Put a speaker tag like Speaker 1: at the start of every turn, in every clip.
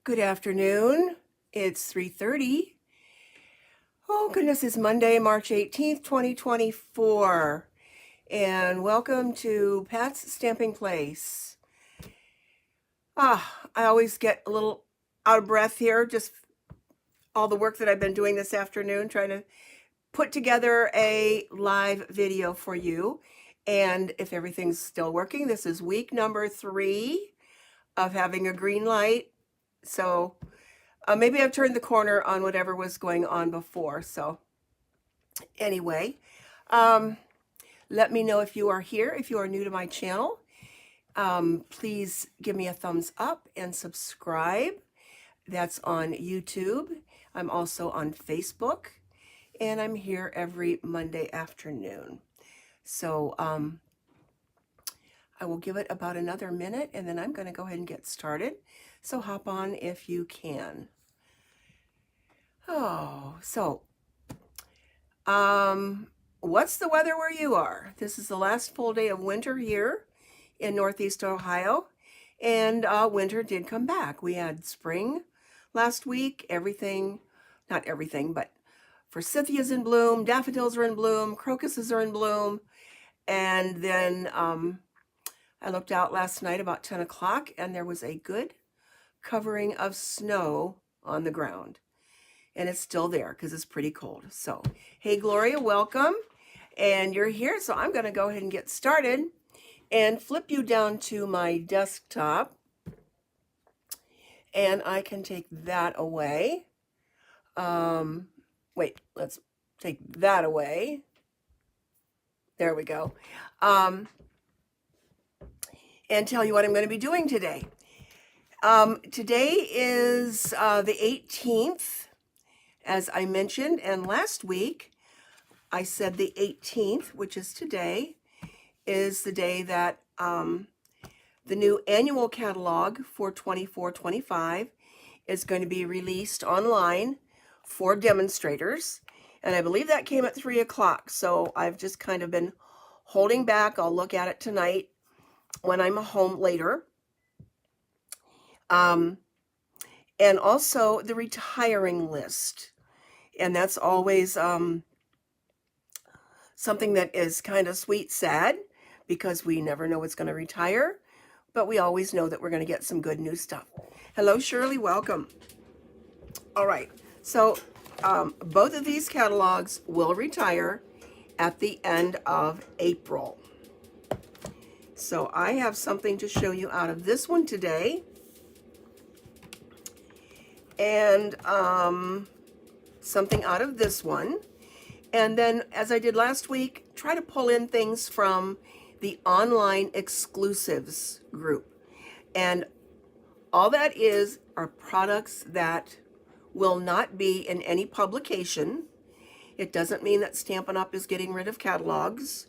Speaker 1: Good afternoon. It's 3:30. Oh goodness, it's Monday, March 18th, 2024. And welcome to Pat's Stamping Place. I always get a little out of breath here, just all the work that I've been doing this afternoon, trying to put together a live video for you. And if everything's still working, this is week number 3 of having a green light. So maybe I've turned the corner on whatever was going on before. So anyway, let me know if you are here. If you are new to my channel, please give me a thumbs up and subscribe. That's on YouTube. I'm also on Facebook, and I'm here every Monday afternoon. So I will give it about another minute, and then I'm going to go ahead and get started. So hop on if you can. What's the weather where you are? This is the last full day of winter here in Northeast Ohio, and winter did come back. We had spring last week. Not everything, but forsythia's in bloom, daffodils are in bloom, crocuses are in bloom, and then I looked out last night about 10 o'clock, and there was a good covering of snow on the ground. And it's still there because it's pretty cold. So, hey, Gloria, welcome. And you're here, so I'm going to go ahead and get started and flip you down to my desktop. And I can take that away. Wait, let's take that away. There we go. And tell you what I'm going to be doing today. Today is the 18th. As I mentioned, and last week I said the 18th, which is today, is the day that the new annual catalog for 24-25 is going to be released online for demonstrators. And I believe that came at 3 o'clock. So I've just kind of been holding back. I'll look at it tonight when I'm home later. And also the retiring list. And that's always something that is kind of sweet, sad, because we never know what's going to retire, but we always know that we're going to get some good new stuff. Hello, Shirley, welcome. All right, so both of these catalogs will retire at the end of April. So I have something to show you out of this one today. And something out of this one. And then, as I did last week, try to pull in things from the online exclusives group. And all that is are products that will not be in any publication. It doesn't mean that Stampin' Up! Is getting rid of catalogs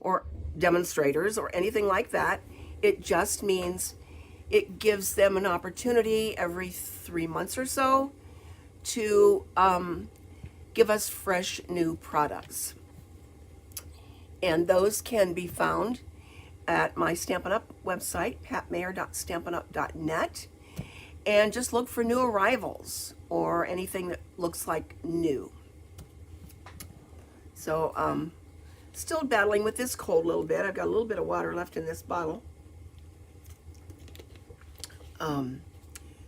Speaker 1: or demonstrators or anything like that. It just means it gives them an opportunity every 3 months or so to give us fresh new products. And those can be found at my Stampin' Up! Website, patmayer.stampinup.net, and just look for new arrivals or anything that looks like new. So still battling with this cold a little bit. I've got a little bit of water left in this bottle.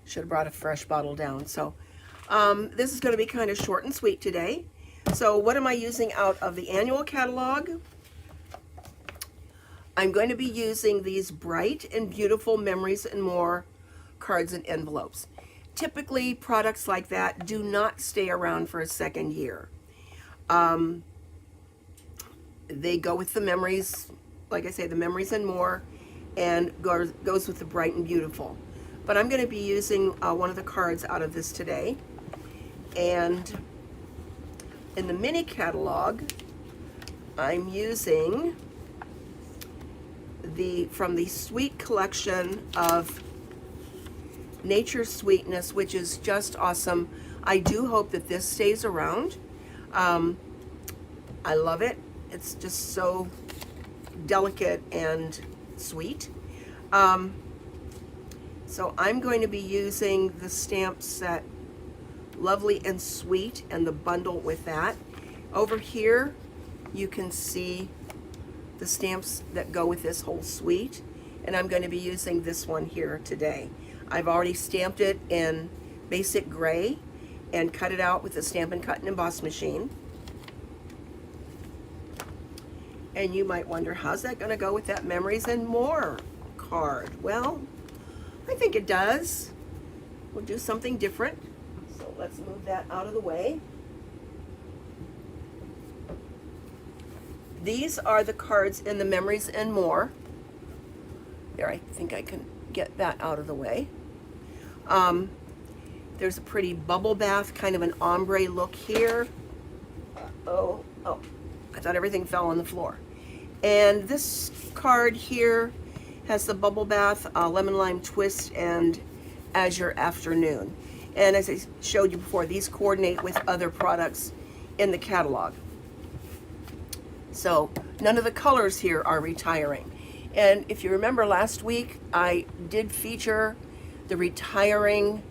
Speaker 1: Should have brought a fresh bottle down. So this is going to be kind of short and sweet today. So what am I using out of the annual catalog? I'm going to be using these Bright and Beautiful Memories and More cards and envelopes. Typically, products like that do not stay around for a second year. They go with the memories, like I say, the Memories and More, and goes with the Bright and Beautiful. But I'm going to be using one of the cards out of this today. And in the mini catalog, I'm using from the Sweet collection of Nature's Sweetness, which is just awesome. I do hope that this stays around. I love it. It's just so delicate and sweet. So I'm going to be using the stamp set Lovely and Sweet and the bundle with that. Over here you can see the stamps that go with this whole suite, and I'm going to be using this one here today. I've already stamped it in basic gray and cut it out with the Stampin' Cut and Emboss machine. And you might wonder, how's that going to go with that Memories and More card? Well, I think it does. We'll do something different. So let's move that out of the way. These are the cards in the Memories and More. There, I think I can get that out of the way. There's a pretty bubble bath, kind of an ombre look here. Oh, I thought everything fell on the floor. And this card here has the bubble bath, lemon lime twist, and azure afternoon. And as I showed you before, these coordinate with other products in the catalog. So none of the colors here are retiring. And if you remember last week, I did feature the retiring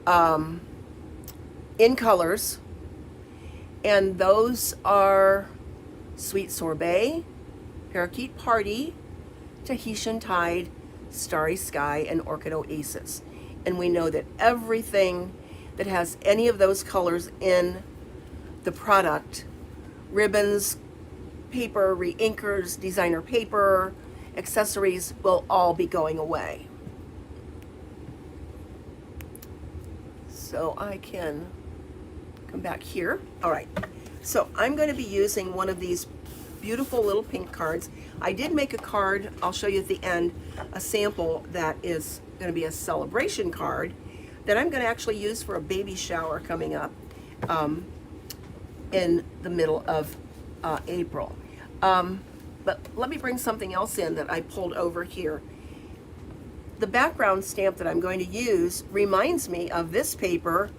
Speaker 1: in colors, and those are Sweet Sorbet, Parakeet Party, Tahitian Tide, Starry Sky, and Orchid Oasis. And we know that everything that has any of those colors in the product, ribbons, paper, re-inkers, designer paper, accessories, will all be going away. So I can come back here. All right, so I'm going to be using one of these beautiful little pink cards. I did make a card, I'll show you at the end, a sample that is going to be a celebration card that I'm going to actually use for a baby shower coming up in the middle of April. But let me bring something else in that I pulled over here. The background stamp that I'm going to use reminds me of this paper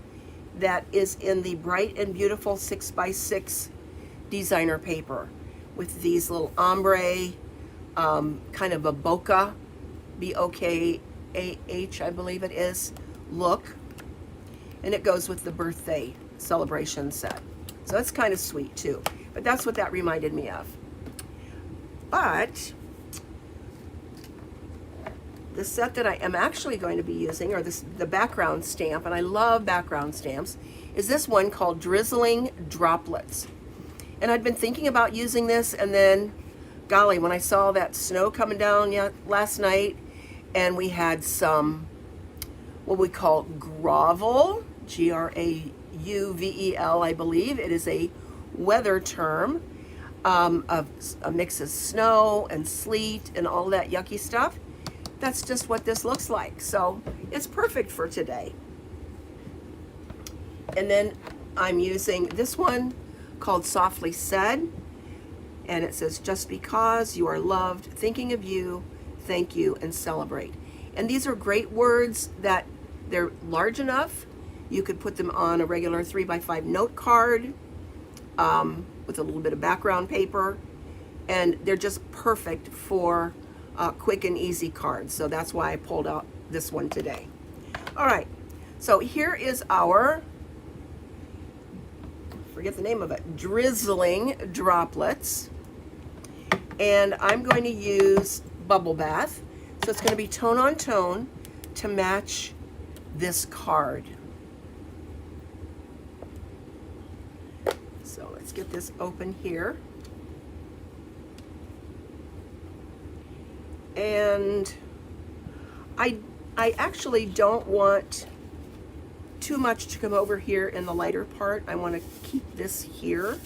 Speaker 1: that is in the Bright and Beautiful 6x6 designer paper with these little ombre, kind of a bokeh, B-O-K-A-H, I believe it is, look. And it goes with the birthday celebration set. So that's kind of sweet too. But that's what that reminded me of. But the set that I am actually going to be using, or the background stamp, and I love background stamps, is this one called Drizzling Droplets. And I'd been thinking about using this, and then, golly, when I saw that snow coming down last night, and we had some, what we call grovel, G-R-A-U-V-E-L, I believe. It is a weather term of a mix of snow and sleet and all that yucky stuff. That's just what this looks like. So it's perfect for today. And then I'm using this one called Softly Said. And it says, just because you are loved, thinking of you, thank you, and celebrate. And these are great words that they're large enough. You could put them on a regular 3x5 note card with a little bit of background paper. And they're just perfect for quick and easy cards. So that's why I pulled out this one today. All right, so here is our, forget the name of it, Drizzling Droplets. And I'm going to use Bubble Bath. So it's going to be tone on tone to match this card. So let's get this open here. And I actually don't want too much to come over here in the lighter part. I want to keep this here.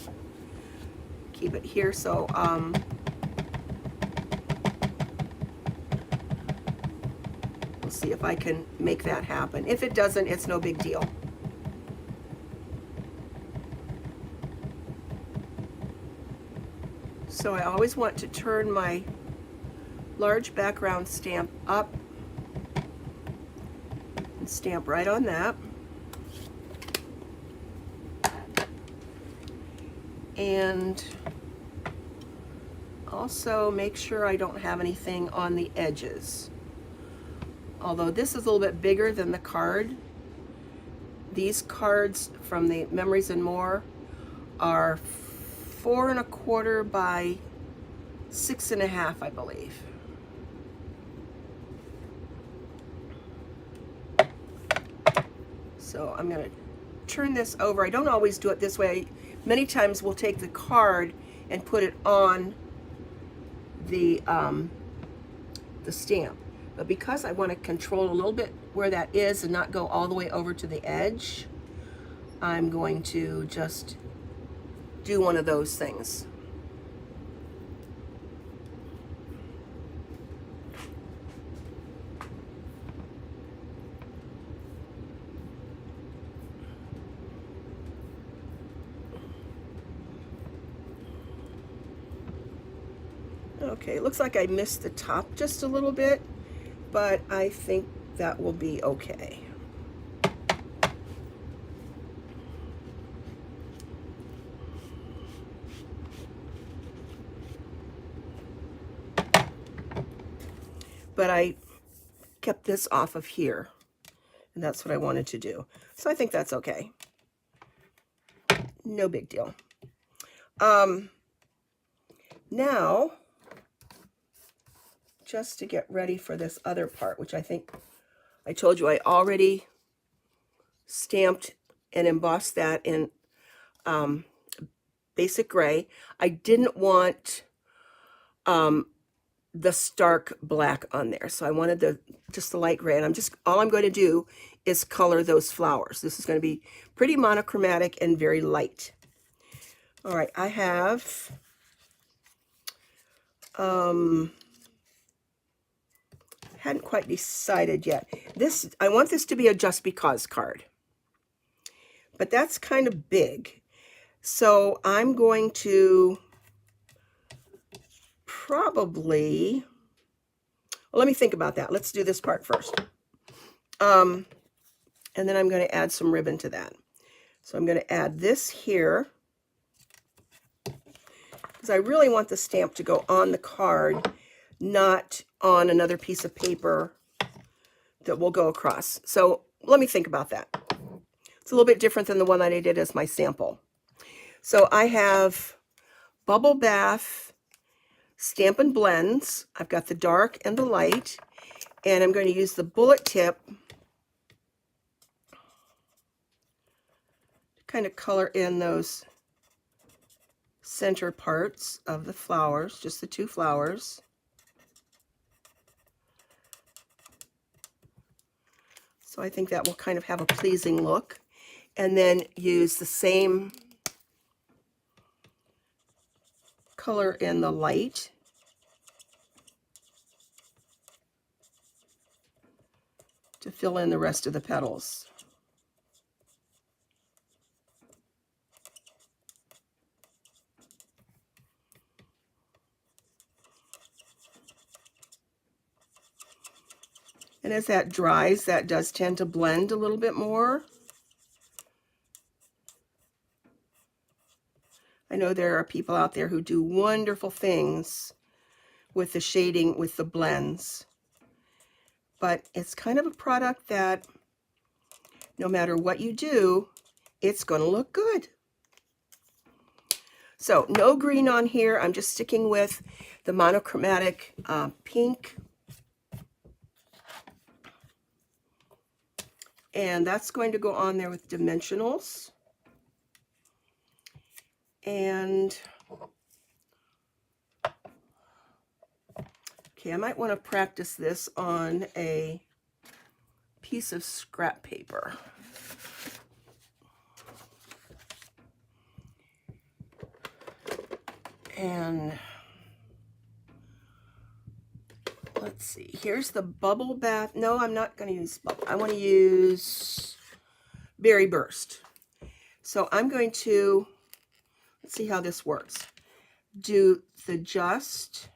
Speaker 1: Keep it here, so we'll see if I can make that happen. If it doesn't, it's no big deal. So I always want to turn my large background stamp up and stamp right on that. And also make sure I don't have anything on the edges. Although this is a little bit bigger than the card. These cards from the Memories and More are 4¼ by 6½, I believe. So I'm going to turn this over. I don't always do it this way. Many times we'll take the card and put it on the stamp. But because I want to control a little bit where that is and not go all the way over to the edge, I'm going to just do one of those things. Okay, it looks like I missed the top just a little bit, but I think that will be okay. But I kept this off of here, and that's what I wanted to do. So I think that's okay. No big deal. Now, just to get ready for this other part, which I think I told you I already stamped and embossed that in basic gray. I didn't want the stark black on there, so I wanted just the light gray, and all I'm going to do is color those flowers. This is going to be pretty monochromatic and very light. All right, I have hadn't quite decided yet. I want this to be a Just Because card, but that's kind of big, so I'm going to probably, well, let me think about that. Let's do this part first. And then I'm going to add some ribbon to that. So I'm going to add this here, because I really want the stamp to go on the card, not on another piece of paper that will go across. So let me think about that. It's a little bit different than the one that I did as my sample. So I have Bubble Bath Stampin' Blends. I've got the dark and the light, and I'm going to use the bullet tip to kind of color in those center parts of the flowers, just the two flowers. So I think that will kind of have a pleasing look. And then use the same color in the light to fill in the rest of the petals. And as that dries, that does tend to blend a little bit more. I know there are people out there who do wonderful things with the shading, with the blends. But it's kind of a product that no matter what you do, it's going to look good. So no green on here. I'm just sticking with the monochromatic pink. And that's going to go on there with dimensionals. And okay, I might want to practice this on a piece of scrap paper. And let's see, here's the Bubble Bath. No, I'm not going to use bubble. I want to use Berry Burst. So I'm going to, let's see how this works. Do the just,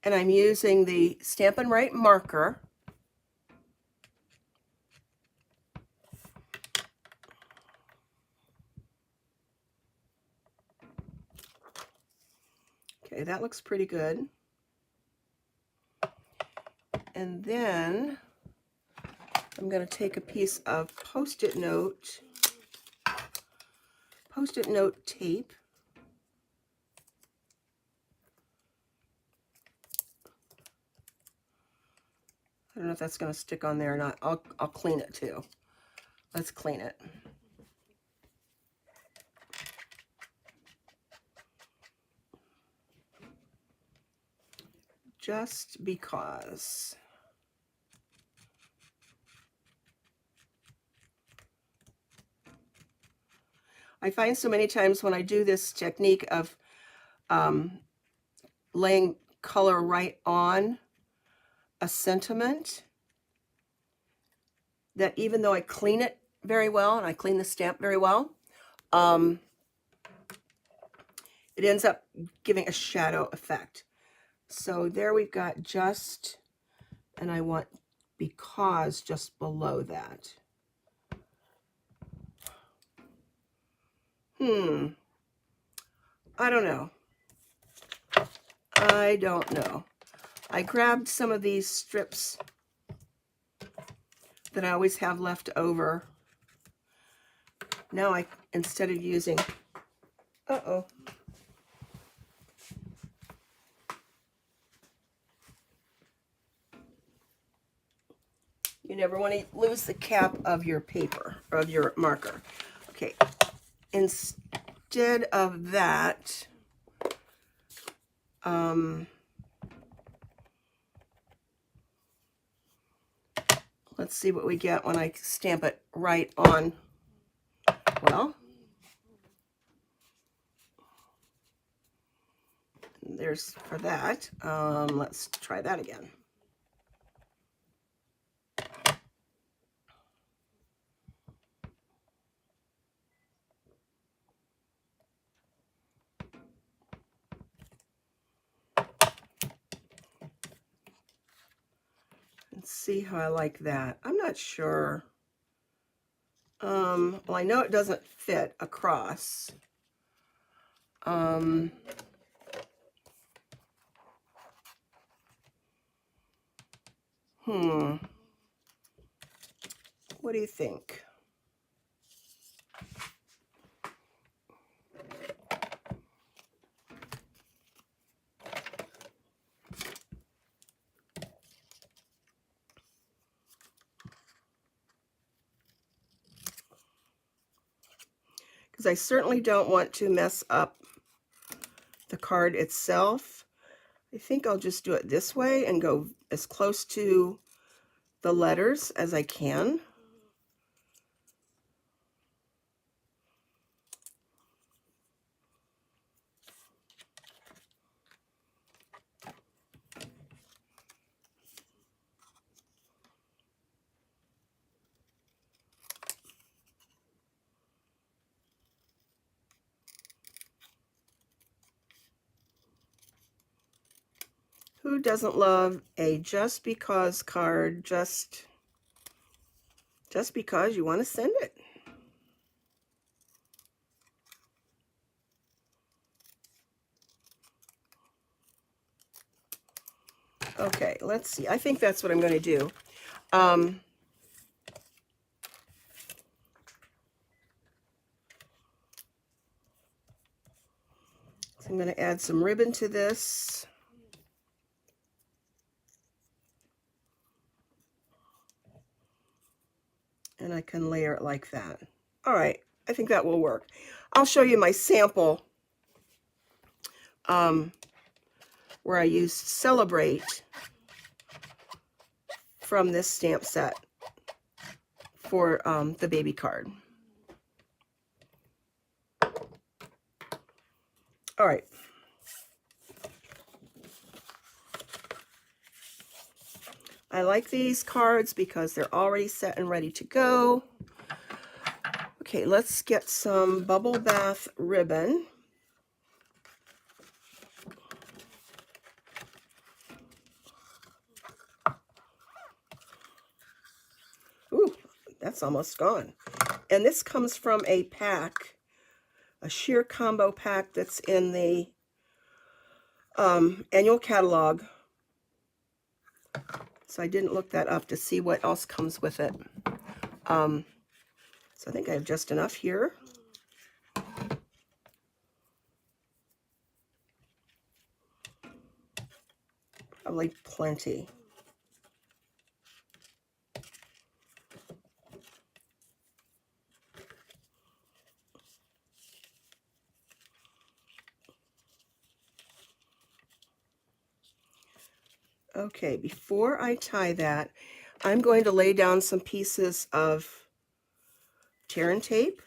Speaker 1: and I'm using the Stampin' Right marker. Okay, that looks pretty good. And then I'm going to take a piece of Post-it note tape. I don't know if that's going to stick on there or not. I'll clean it too. Let's clean it. Just because. I find so many times when I do this technique of laying color right on a sentiment, that even though I clean it very well and I clean the stamp very well, it ends up giving a shadow effect. So there we've got just, and I want because just below that. I don't know. I grabbed some of these strips that I always have left over. Now instead of using, you never want to lose the cap of your paper, or of your marker. Okay, instead of that, let's see what we get when I stamp it right on. Well, there's for that. Let's try that again. And see how I like that. I'm not sure. Well, I know it doesn't fit across. What do you think? Because I certainly don't want to mess up the card itself. I think I'll just do it this way and go as close to the letters as I can. Who doesn't love a just because card, just because you want to send it? Okay, let's see. I think that's what I'm going to do. So I'm going to add some ribbon to this. And I can layer it like that. All right, I think that will work. I'll show you my sample where I used Celebrate from this stamp set for the baby card. All right. I like these cards because they're already set and ready to go. Okay, let's get some bubble bath ribbon. Ooh, that's almost gone. And this comes from a pack, a sheer combo pack that's in the annual catalog. So I didn't look that up to see what else comes with it. So I think I have just enough here. Probably plenty. Okay, before I tie that, I'm going to lay down some pieces of tear and tape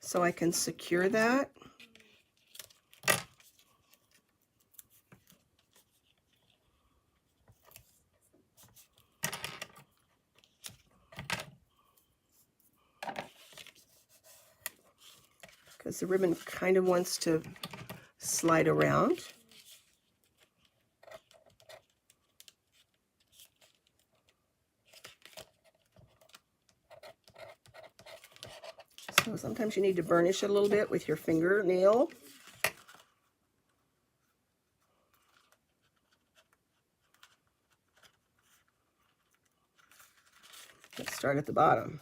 Speaker 1: so I can secure that. Because the ribbon kind of wants to slide around. So sometimes you need to burnish it a little bit with your fingernail. Let's start at the bottom.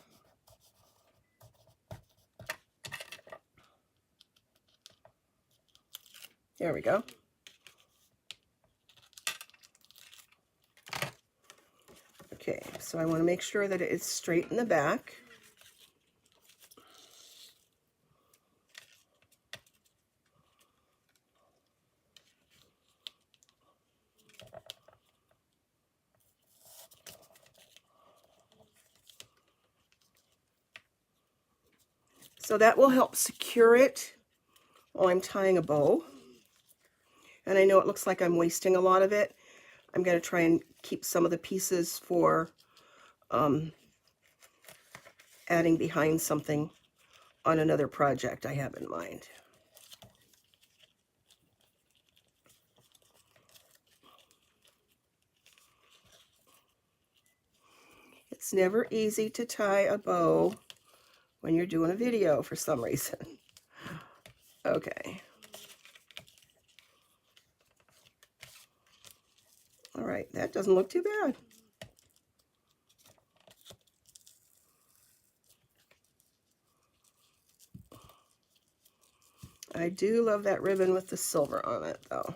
Speaker 1: There we go. Okay, so I want to make sure that it's straight in the back. So that will help secure it while I'm tying a bow. And I know it looks like I'm wasting a lot of it. I'm going to try and keep some of the pieces for adding behind something on another project I have in mind. It's never easy to tie a bow when you're doing a video for some reason. Okay. All right, that doesn't look too bad. I do love that ribbon with the silver on it, though.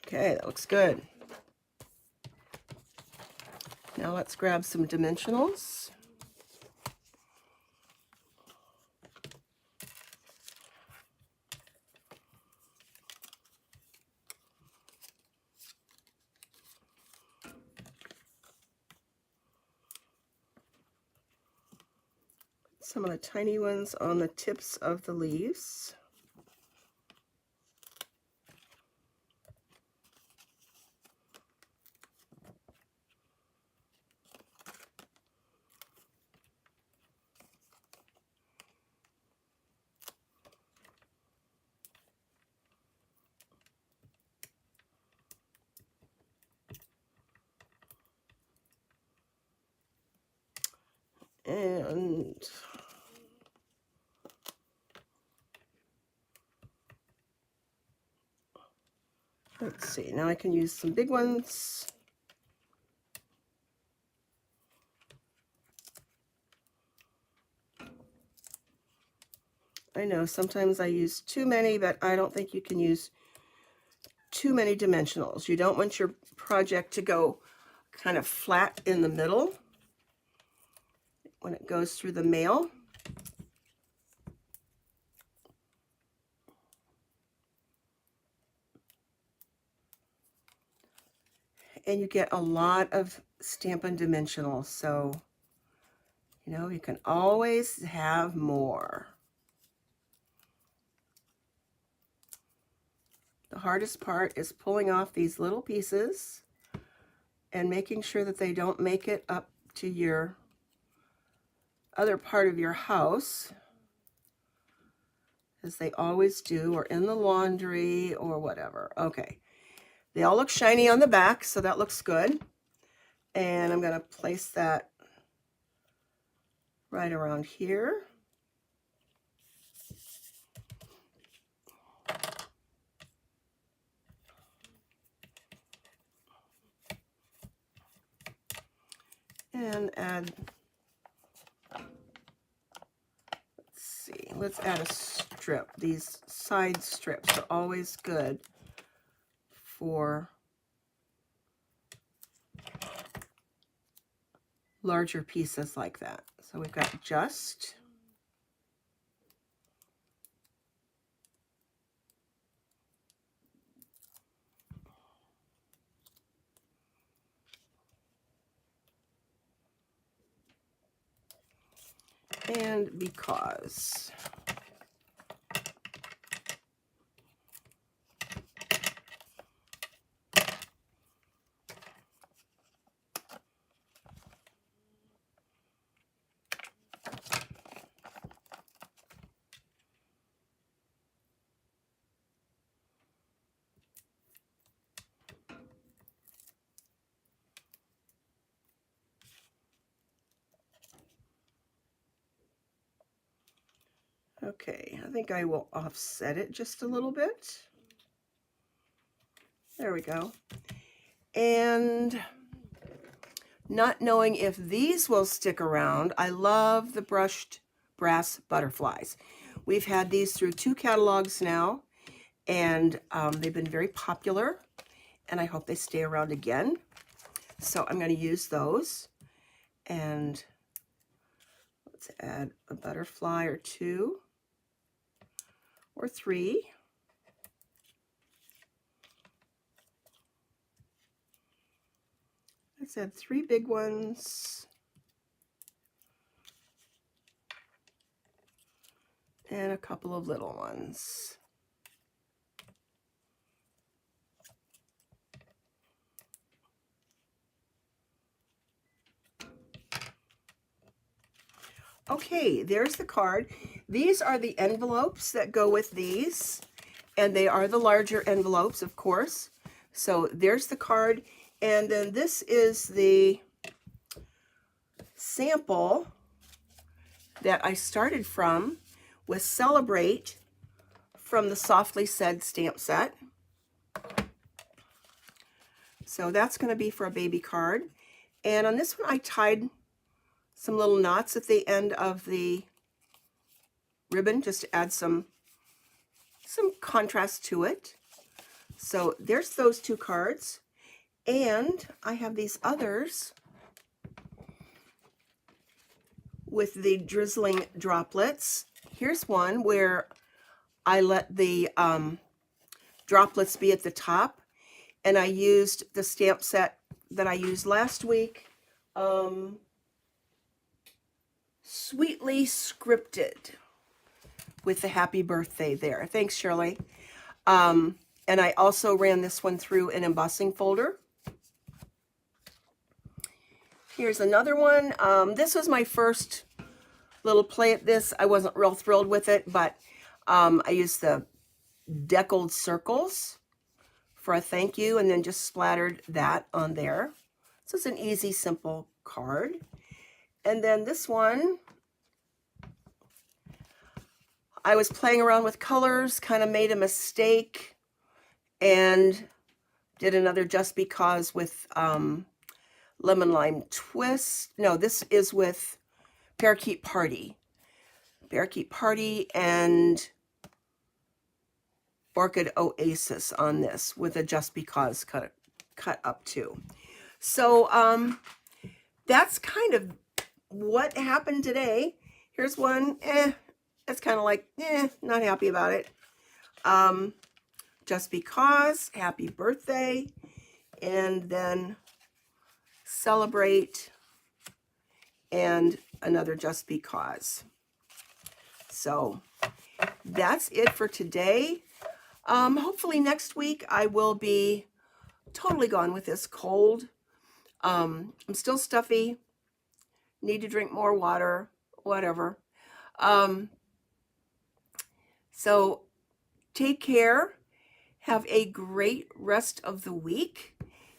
Speaker 1: Okay, that looks good. Now let's grab some dimensionals. Some of the tiny ones on the tips of the leaves. And let's see, now I can use some big ones. I know sometimes I use too many, but I don't think you can use too many dimensionals. You don't want your project to go kind of flat in the middle when it goes through the mail. And you get a lot of Stampin' dimensionals, so you know you can always have more. The hardest part is pulling off these little pieces and making sure that they don't make it up to your other part of your house, as they always do, or in the laundry or whatever. Okay, they all look shiny on the back, so that looks good. And I'm going to place that right around here. And add, let's add a strip. These side strips are always good for larger pieces like that. So we've got just, and because. Okay, I think I will offset it just a little bit. There we go. And not knowing if these will stick around, I love the brushed brass butterflies. We've had these through 2 catalogs now, and they've been very popular, and I hope they stay around again. So I'm going to use those, and let's add a butterfly or 2 or 3. Let's add 3 big ones and a couple of little ones. Okay, there's the card. These are the envelopes that go with these, and they are the larger envelopes, of course. So there's the card, and then this is the sample that I started from with Celebrate from the Softly Said stamp set. So that's going to be for a baby card. And on this one, I tied some little knots at the end of the ribbon just to add some contrast to it. So there's those 2 cards. And I have these others with the Drizzling Droplets. Here's one where I let the droplets be at the top, and I used the stamp set that I used last week, Sweetly Scripted, with the happy birthday there. Thanks, Shirley. And I also ran this one through an embossing folder. Here's another one. This was my first little play at this. I wasn't real thrilled with it, but I used the deckled circles for a thank you, and then just splattered that on there. So it's an easy, simple card. And then this one, I was playing around with colors, kind of made a mistake, and did another Just Because with Lemon Lime Twist. No, this is with Parakeet Party. Parakeet Party and Orchid Oasis on this with a Just Because cut up too. So that's kind of what happened today. Here's one, it's kind of like, not happy about it. Just Because, happy birthday, and then Celebrate, and another Just Because. So that's it for today. Hopefully next week I will be totally gone with this cold. I'm still stuffy, need to drink more water, whatever. So take care. Have a great rest of the week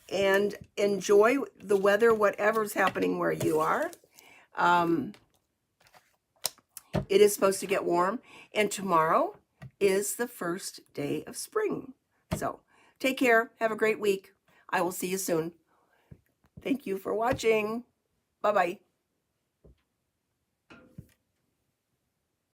Speaker 1: and enjoy the weather, whatever's happening where you are. It is supposed to get warm, and tomorrow is the first day of spring. So take care. Have a great week. I will see you soon. Thank you for watching. Bye-bye.